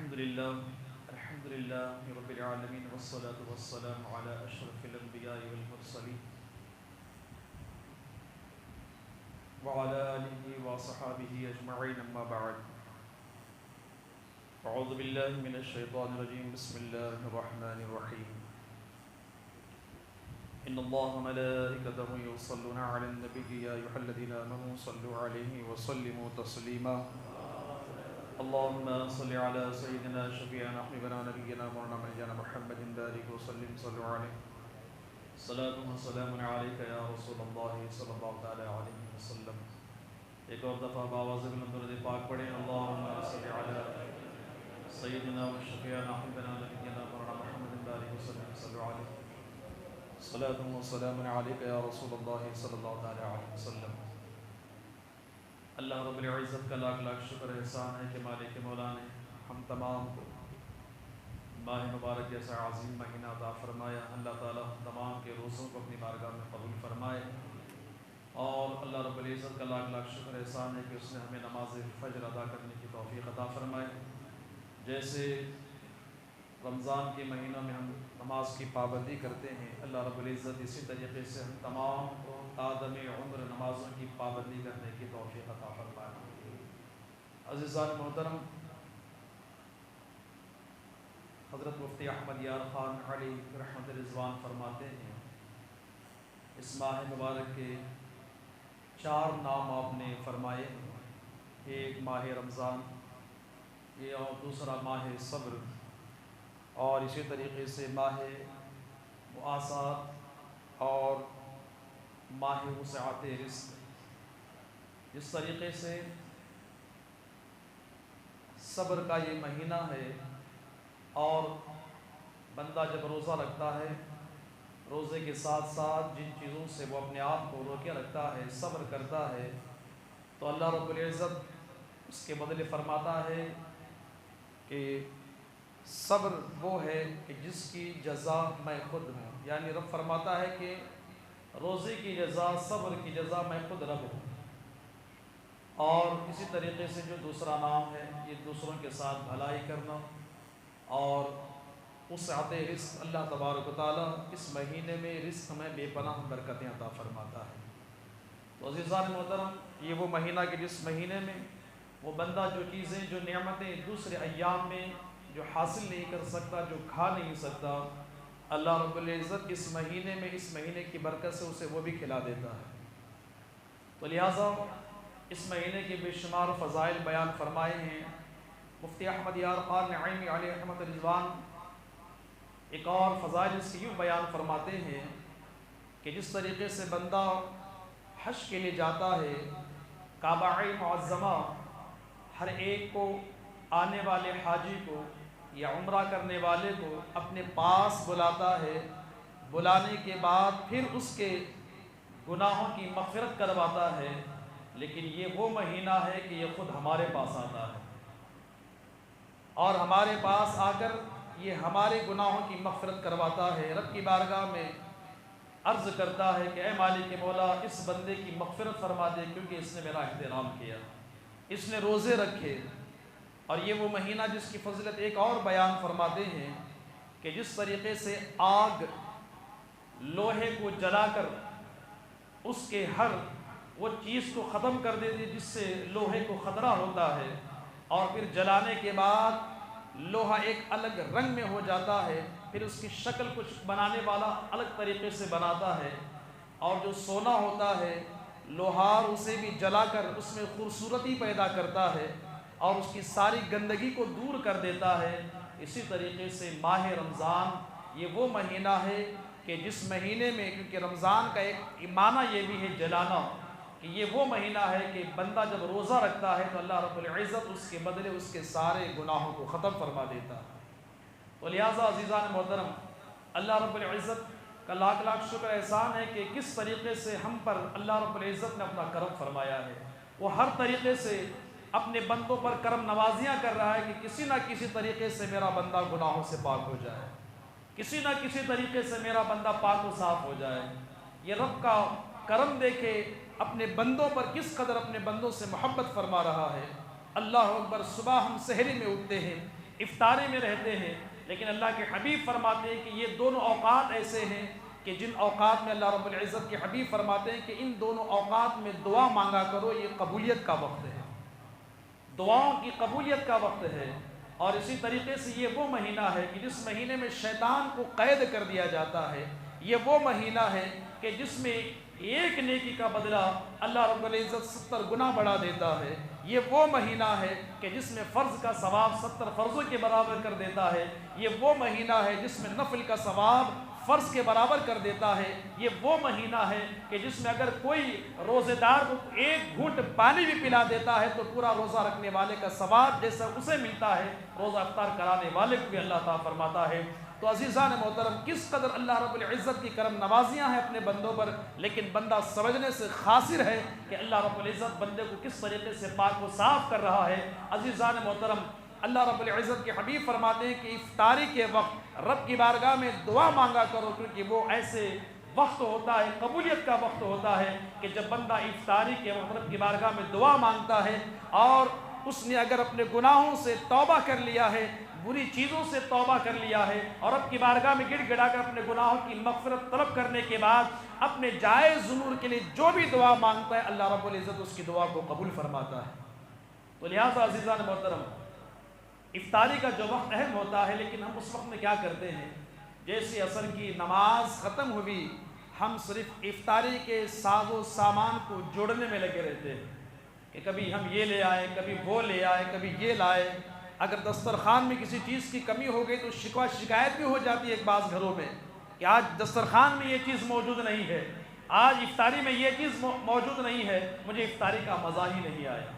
الحمد لله رب العالمين والصلاة والسلام على أشرف الأنبياء والمرسلين وعلى آله وصحابه أجمعين أما بعد أعوذ بالله من الشيطان الرجيم بسم الله الرحمن الرحيم إن الله ملائكته يصلون على النبي يا أيها الذين آمنوا صلوا عليه وسلموا تسليما اللهم صل على سيدنا شفيعنا حبيبنا نبينا مولانا نبينا محمد بارك وسلم صلوا عليه صلاة وسلام عليك يا رسول الله صلی اللہ تعالی علیہ وسلم. ایک اور دفعہ باواز بلند درود پاک پڑھیں. اللهم صل على سيدنا وشفيعنا حبيبنا نبينا مولانا محمد بارك وسلم صلوا عليه صلاة وسلام عليك يا رسول الله صلی اللہ تعالی علیہ وسلم. اللہ رب العزت کا لاکھ لاکھ شکر احسان ہے کہ مالک مولا نے ہم تمام کو ماہ مبارک جیسا عظیم مہینہ عطا فرمایا. اللہ تعالیٰ ہم تمام کے روزوں کو اپنی بارگاہ میں قبول فرمائے. اور اللہ رب العزت کا لاکھ لاکھ شکر احسان ہے کہ اس نے ہمیں نماز فجر ادا کرنے کی توفیق عطا فرمائے. جیسے رمضان کے مہینوں میں ہم نماز کی پابندی کرتے ہیں، اللہ رب العزت اسی طریقے سے ہم تمام کو آدم عمر نمازوں کی پابندی کرنے کی توفیق عطا فرمائے. عزیزان محترم، حضرت مفتی احمد یار خان علی رحمت رضوان فرماتے ہیں اس ماہ مبارک کے 4 نام آپ نے فرمائے. ایک ماہ رمضان، یہ اور دوسرا ماہ صبر، اور اسی طریقے سے ماہ مواسات اور ماہ وسعت رزق. اس طریقے سے صبر کا یہ مہینہ ہے، اور بندہ جب روزہ رکھتا ہے، روزے کے ساتھ ساتھ جن چیزوں سے وہ اپنے آپ کو روکے رکھتا ہے، صبر کرتا ہے، تو اللہ رب العزت اس کے بدلے فرماتا ہے کہ صبر وہ ہے کہ جس کی جزا میں خود ہوں. یعنی رب فرماتا ہے کہ روزے کی جزا، صبر کی جزا میں خود رب ہوں. اور اسی طریقے سے جو دوسرا نام ہے، یہ دوسروں کے ساتھ بھلائی کرنا اور وسعت رزق. اللہ تبارک و تعالیٰ اس مہینے میں رزق میں بے پناہ برکتیں عطا فرماتا ہے. تو عزیزان محترم، یہ وہ مہینہ کہ جس مہینے میں وہ بندہ جو چیزیں، جو نعمتیں دوسرے ایام میں جو حاصل نہیں کر سکتا، جو کھا نہیں سکتا، اللہ رب العزت اس مہینے میں، اس مہینے کی برکت سے اسے وہ بھی کھلا دیتا ہے. تو لہٰذا اس مہینے کے بے شمار فضائل بیان فرمائے ہیں. مفتی احمد یار خان نعیمی علیہ رحمت رضوان ایک اور فضائل اس کی یوں بیان فرماتے ہیں کہ جس طریقے سے بندہ حج کے لیے جاتا ہے، کعبہ معظمہ ہر ایک کو، آنے والے حاجی کو یا عمرہ کرنے والے کو اپنے پاس بلاتا ہے، بلانے کے بعد پھر اس کے گناہوں کی مغفرت کرواتا ہے. لیکن یہ وہ مہینہ ہے کہ یہ خود ہمارے پاس آتا ہے، اور ہمارے پاس آ کر یہ ہمارے گناہوں کی مغفرت کرواتا ہے. رب کی بارگاہ میں عرض کرتا ہے کہ اے مالک مولا، اس بندے کی مغفرت فرما دے، کیونکہ اس نے میرا احترام کیا، اس نے روزے رکھے. اور یہ وہ مہینہ جس کی فضیلت ایک اور بیان فرماتے ہیں کہ جس طریقے سے آگ لوہے کو جلا کر اس کے ہر وہ چیز کو ختم کر دیتی ہے جس سے لوہے کو خطرہ ہوتا ہے، اور پھر جلانے کے بعد لوہا ایک الگ رنگ میں ہو جاتا ہے، پھر اس کی شکل کچھ بنانے والا الگ طریقے سے بناتا ہے. اور جو سونا ہوتا ہے، لوہار اسے بھی جلا کر اس میں خوبصورتی پیدا کرتا ہے اور اس کی ساری گندگی کو دور کر دیتا ہے. اسی طریقے سے ماہ رمضان یہ وہ مہینہ ہے کہ جس مہینے میں، کیونکہ رمضان کا ایک معنی یہ بھی ہے جلانا، کہ یہ وہ مہینہ ہے کہ بندہ جب روزہ رکھتا ہے تو اللہ رب العزت اس کے بدلے اس کے سارے گناہوں کو ختم فرما دیتا ہے. تو لہٰذا عزیزان محترم، اللہ رب العزت کا لاکھ لاکھ شکر احسان ہے کہ کس طریقے سے ہم پر اللہ رب العزت نے اپنا کرم فرمایا ہے. وہ ہر طریقے سے اپنے بندوں پر کرم نوازیاں کر رہا ہے کہ کسی نہ کسی طریقے سے میرا بندہ گناہوں سے پاک ہو جائے، کسی نہ کسی طریقے سے میرا بندہ پاک و صاف ہو جائے. یہ رب کا کرم دیکھے اپنے بندوں پر کس قدر اپنے بندوں سے محبت فرما رہا ہے. اللہ اکبر. صبح ہم سحری میں اٹھتے ہیں، افطاری میں رہتے ہیں، لیکن اللہ کے حبیب فرماتے ہیں کہ یہ دونوں اوقات ایسے ہیں کہ جن اوقات میں اللہ رب العزت کے حبیب فرماتے ہیں کہ ان دونوں اوقات میں دعا مانگا کرو، یہ قبولیت کا وقت ہے، دعاؤں کی قبولیت کا وقت ہے۔ اور اسی طریقے سے یہ وہ مہینہ ہے کہ جس مہینے میں شیطان کو قید کر دیا جاتا ہے، یہ وہ مہینہ ہے کہ جس میں ایک نیکی کا بدلہ اللہ رب العزت 70 گنا بڑھا دیتا ہے، یہ وہ مہینہ ہے کہ جس میں فرض کا ثواب 70 فرضوں کے برابر کر دیتا ہے، یہ وہ مہینہ ہے جس میں نفل کا ثواب فرض کے برابر کر دیتا ہے، یہ وہ مہینہ ہے کہ جس میں اگر کوئی روزہ دار کو ایک گھونٹ پانی بھی پلا دیتا ہے تو پورا روزہ رکھنے والے کا ثواب جیسا اسے ملتا ہے، روزہ افطار کرانے والے کو بھی اللہ تعالیٰ فرماتا ہے۔ تو عزیزان محترم، کس قدر اللہ رب العزت کی کرم نوازیاں ہیں اپنے بندوں پر، لیکن بندہ سمجھنے سے خاسر ہے کہ اللہ رب العزت بندے کو کس طریقے سے پاک و صاف کر رہا ہے۔ عزیزان محترم، اللہ رب العزت کے حبیب فرماتے ہیں کہ افطاری کے وقت رب کی بارگاہ میں دعا مانگا کرو، کیونکہ وہ ایسے وقت ہوتا ہے، قبولیت کا وقت ہوتا ہے کہ جب بندہ افطاری کے وقت رب کی بارگاہ میں دعا مانگتا ہے اور اس نے اگر اپنے گناہوں سے توبہ کر لیا ہے، بری چیزوں سے توبہ کر لیا ہے، اور رب کی بارگاہ میں گڑ گڑا کر اپنے گناہوں کی مغفرت طلب کرنے کے بعد اپنے جائز امور کے لیے جو بھی دعا مانگتا ہے، اللہ رب العزت اس کی دعا کو قبول فرماتا ہے۔ تو لہٰذا عزیزان محترم، افطاری کا جو وقت اہم ہوتا ہے، لیکن ہم اس وقت میں کیا کرتے ہیں، جیسے عصر کی نماز ختم ہوئی ہم صرف افطاری کے ساز و سامان کو جوڑنے میں لگے رہتے ہیں کہ کبھی ہم یہ لے آئے، کبھی وہ لے آئے، کبھی یہ لائے۔ اگر دسترخوان میں کسی چیز کی کمی ہو گئی تو شکایت بھی ہو جاتی ہے ایک بعض گھروں میں کہ آج دسترخوان میں یہ چیز موجود نہیں ہے، آج افطاری میں یہ چیز موجود نہیں ہے، مجھے افطاری کا مزہ ہی نہیں آیا۔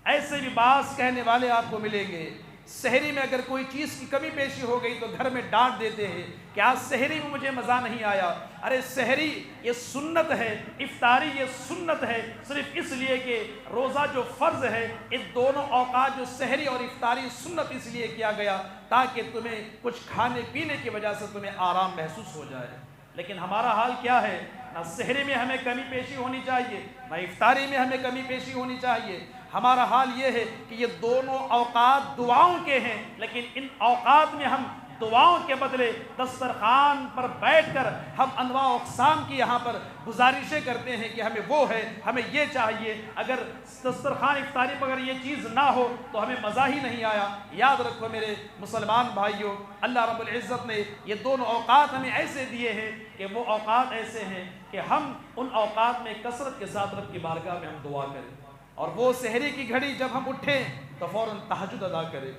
ایسے بھی بعض کہنے والے آپ کو ملیں گے، سحری میں اگر کوئی چیز کی کمی پیشی ہو گئی تو گھر میں ڈانٹ دیتے ہیں کہ آج سحری میں مجھے مزہ نہیں آیا۔ ارے سحری یہ سنت ہے، افطاری یہ سنت ہے، صرف اس لیے کہ روزہ جو فرض ہے، ان دونوں اوقات جو سحری اور افطاری سنت اس لیے کیا گیا تاکہ تمہیں کچھ کھانے پینے کی وجہ سے تمہیں آرام محسوس ہو جائے۔ لیکن ہمارا حال کیا ہے، نہ سحری میں ہمیں کمی پیشی ہونی چاہیے، نہ افطاری میں ہمیں کمی پیشی ہونی چاہیے۔ ہمارا حال یہ ہے کہ یہ دونوں اوقات دعاؤں کے ہیں، لیکن ان اوقات میں ہم دعاؤں کے بدلے دسترخوان پر بیٹھ کر ہم انواع و اقسام کی یہاں پر گزارشیں کرتے ہیں کہ ہمیں وہ ہے، ہمیں یہ چاہیے۔ اگر دسترخوان افطاری پر اگر یہ چیز نہ ہو تو ہمیں مزہ ہی نہیں آیا۔ یاد رکھو میرے مسلمان بھائیوں، اللہ رب العزت نے یہ دونوں اوقات ہمیں ایسے دیے ہیں کہ وہ اوقات ایسے ہیں کہ ہم ان اوقات میں کثرت کے ساتھ رب کی بارگاہ میں ہم دعا کریں، اور وہ سحری کی گھڑی جب ہم اٹھیں تو فوراً تہجد ادا کریں،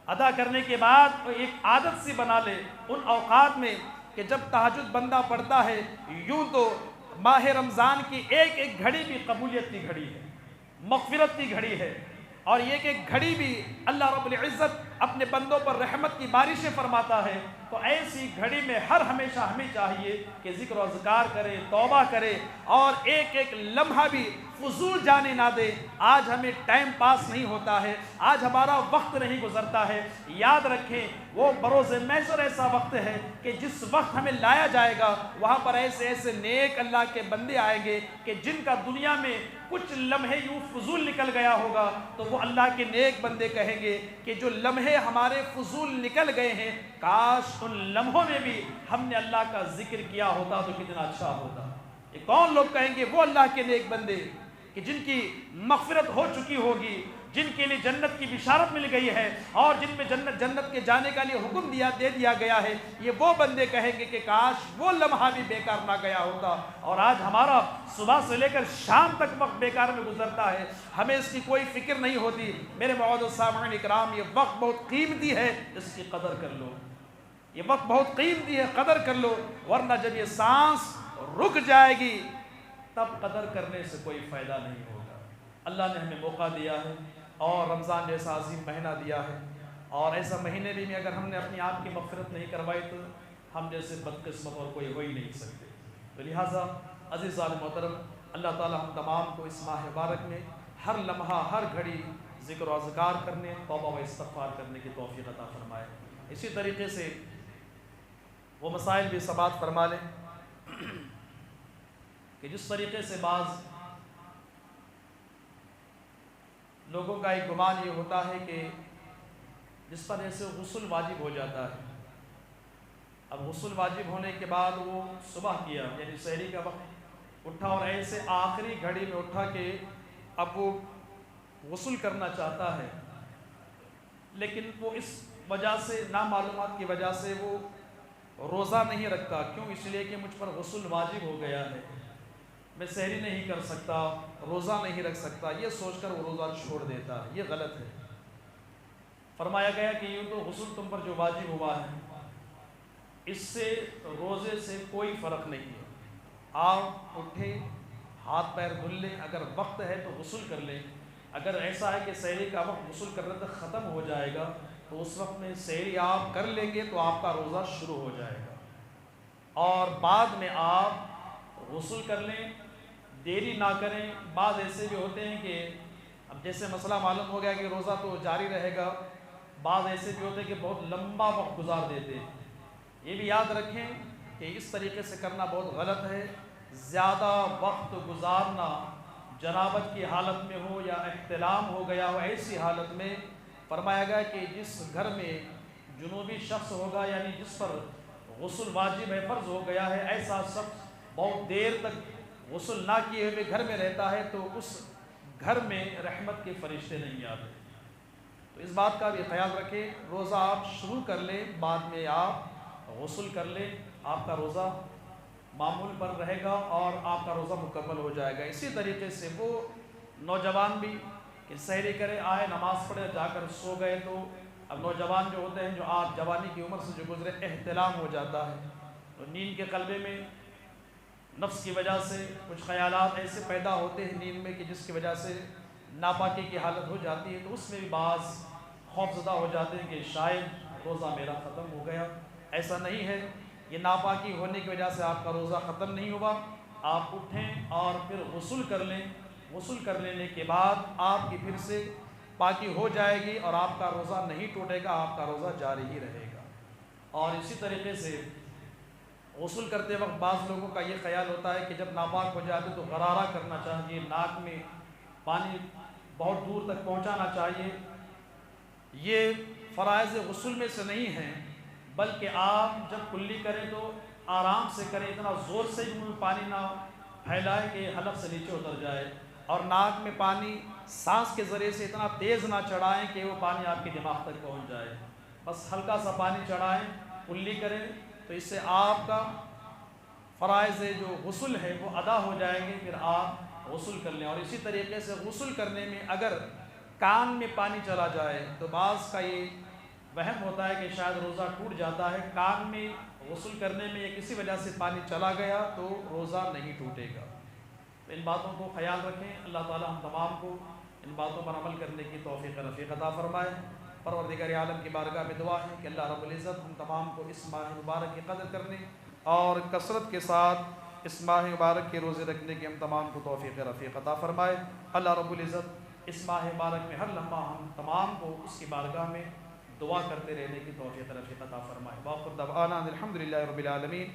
ادا کرنے کے بعد ایک عادت سی بنا لے ان اوقات میں کہ جب تہجد بندہ پڑھتا ہے، یوں تو ماہ رمضان کی ایک ایک گھڑی بھی قبولیت کی گھڑی ہے، مغفرت کی گھڑی ہے، اور یہ کہ گھڑی بھی اللہ رب العزت اپنے بندوں پر رحمت کی بارشیں فرماتا ہے۔ تو ایسی گھڑی میں ہر ہمیشہ ہمیں چاہیے کہ ذکر و اذکار کرے، توبہ کرے، اور ایک ایک لمحہ بھی فضول جانے نہ دے۔ آج ہمیں ٹائم پاس نہیں ہوتا ہے، آج ہمارا وقت نہیں گزرتا ہے۔ یاد رکھیں وہ بروز محشر ایسا وقت ہے کہ جس وقت ہمیں لایا جائے گا وہاں پر ایسے ایسے نیک اللہ کے بندے آئیں گے کہ جن کا دنیا میں کچھ لمحے یوں فضول نکل گیا ہوگا تو وہ اللہ کے نیک بندے کہیں گے کہ جو لمحے ہمارے فضول نکل گئے ہیں، کاش ان لمحوں میں بھی ہم نے اللہ کا ذکر کیا ہوتا تو کتنا اچھا ہوتا۔ یہ کون لوگ کہیں گے؟ وہ اللہ کے نیک بندے کہ جن کی مغفرت ہو چکی ہوگی، جن کے لیے جنت کی بشارت مل گئی ہے اور جن میں جنت کے جانے کا لیے حکم دے دیا گیا ہے، یہ وہ بندے کہیں گے کہ کاش وہ لمحہ بھی بیکار نہ گیا ہوتا۔ اور آج ہمارا صبح سے لے کر شام تک وقت بیکار میں گزرتا ہے، ہمیں اس کی کوئی فکر نہیں ہوتی۔ میرے معزز سامعین اکرام، یہ وقت بہت قیمتی ہے، اس کی قدر کر لو۔ یہ وقت بہت قیمتی ہے، قدر کر لو، ورنہ جب یہ سانس رک جائے گی تب قدر کرنے سے کوئی فائدہ نہیں ہوگا۔ اللہ نے ہمیں موقع دیا ہے اور رمضان جیسا عظیم مہینہ دیا ہے، اور ایسا مہینے بھی میں اگر ہم نے اپنی آپ کی مغفرت نہیں کروائی تو ہم جیسے بدقسمت اور کوئی ہو ہی نہیں سکتے۔ تو لہٰذا عزیزان محترم، اللہ تعالی ہم تمام کو اس ماہ مبارک میں ہر لمحہ ہر گھڑی ذکر و اذکار کرنے، توبہ و استغفار کرنے کی توفیق عطا فرمائے۔ اسی طریقے سے وہ مسائل بھی سماعت فرما لیں کہ جس طریقے سے بعض لوگوں کا ایک گمان یہ ہوتا ہے کہ جس پر ایسے غسل واجب ہو جاتا ہے. اب غسل واجب ہونے کے بعد وہ صبح کیا یعنی سحری کا وقت اٹھا اور ایسے آخری گھڑی میں اٹھا کہ اب وہ غسل کرنا چاہتا ہے، لیکن وہ اس وجہ سے نامعلومات کی وجہ سے وہ روزہ نہیں رکھتا. کیوں؟ اس لیے کہ مجھ پر غسل واجب ہو گیا ہے، میں سحری نہیں کر سکتا، روزہ نہیں رکھ سکتا، یہ سوچ کر وہ روزہ چھوڑ دیتا ہے. یہ غلط ہے. فرمایا گیا کہ یوں تو غسل تم پر جو واجب ہوا ہے اس سے روزے سے کوئی فرق نہیں ہے. آپ اٹھیں، ہاتھ پیر دھل لیں، اگر وقت ہے تو غسل کر لیں. اگر ایسا ہے کہ سحری کا وقت غسل کرنے تک ختم ہو جائے گا تو اس وقت میں سحری آپ کر لیں گے تو آپ کا روزہ شروع ہو جائے گا، اور بعد میں آپ غسل کر لیں، دیری نہ کریں. بعض ایسے بھی ہوتے ہیں کہ اب جیسے مسئلہ معلوم ہو گیا کہ روزہ تو جاری رہے گا، بعض ایسے بھی ہوتے ہیں کہ بہت لمبا وقت گزار دیتے ہیں. یہ بھی یاد رکھیں کہ اس طریقے سے کرنا بہت غلط ہے. زیادہ وقت گزارنا جنابت کی حالت میں ہو یا احتلام ہو گیا ہو، ایسی حالت میں فرمایا گیا کہ جس گھر میں جنوبی شخص ہوگا یعنی جس پر غسل واجب ہے، فرض ہو گیا ہے، ایسا شخص بہت دیر تک غسل نہ کیے ہوئے گھر میں رہتا ہے تو اس گھر میں رحمت کے فرشتے نہیں آتے. تو اس بات کا بھی خیال رکھیں. روزہ آپ شروع کر لیں، بعد میں آپ غسل کر لیں، آپ کا روزہ معمول پر رہے گا اور آپ کا روزہ مکمل ہو جائے گا. اسی طریقے سے وہ نوجوان بھی کہ سحری کرے، آئے نماز پڑھے، جا کر سو گئے، تو اب نوجوان جو ہوتے ہیں، جو آپ جوانی کی عمر سے جو گزرے، احتلام ہو جاتا ہے تو نیند کے قلبے میں نفس کی وجہ سے کچھ خیالات ایسے پیدا ہوتے ہیں نیند میں کہ جس کی وجہ سے ناپاکی کی حالت ہو جاتی ہے. تو اس میں بھی بعض خوف زدہ ہو جاتے ہیں کہ شاید روزہ میرا ختم ہو گیا. ایسا نہیں ہے. یہ ناپاکی ہونے کی وجہ سے آپ کا روزہ ختم نہیں ہوا. آپ اٹھیں اور پھر غسل کر لیں. غسل کر لینے کے بعد آپ کی پھر سے پاکی ہو جائے گی اور آپ کا روزہ نہیں ٹوٹے گا، آپ کا روزہ جاری ہی رہے گا. اور اسی طریقے سے غسل کرتے وقت بعض لوگوں کا یہ خیال ہوتا ہے کہ جب ناپاک ہو جاتے تو غرارہ کرنا چاہیے، ناک میں پانی بہت دور تک پہنچانا چاہیے. یہ فرائض غسل میں سے نہیں ہیں، بلکہ آپ جب کلی کریں تو آرام سے کریں، اتنا زور سے منہ میں پانی نہ پھیلائے کہ حلق سے نیچے اتر جائے، اور ناک میں پانی سانس کے ذریعے سے اتنا تیز نہ چڑھائیں کہ وہ پانی آپ کے دماغ تک پہنچ جائے. بس ہلکا سا پانی چڑھائیں، کلی کریں، تو اس سے آپ کا فرائض جو غسل ہے وہ ادا ہو جائیں گے. پھر آپ غسل کر لیں. اور اسی طریقے سے غسل کرنے میں اگر کان میں پانی چلا جائے تو بعض کا یہ وہم ہوتا ہے کہ شاید روزہ ٹوٹ جاتا ہے. کان میں غسل کرنے میں یا کسی وجہ سے پانی چلا گیا تو روزہ نہیں ٹوٹے گا. تو ان باتوں کو خیال رکھیں. اللہ تعالی ہم تمام کو ان باتوں پر عمل کرنے کی توفیق رفیق عطا فرمائے. پروردگار عالم کی بارگاہ میں دعا ہے کہ اللہ رب العزت ہم تمام کو اس ماہ مبارک کی قدر کرنے اور کثرت کے ساتھ اس ماہ مبارک کے روزے رکھنے کی ہم تمام کو توفیق رفیق عطا فرمائے. اللہ رب العزت اس ماہ مبارک میں ہر لمحہ ہم تمام کو اس کی بارگاہ میں دعا کرتے رہنے کی توفیق رفیق عطا فرمائے. وآخر دعوانا الحمدللہ رب العالمین.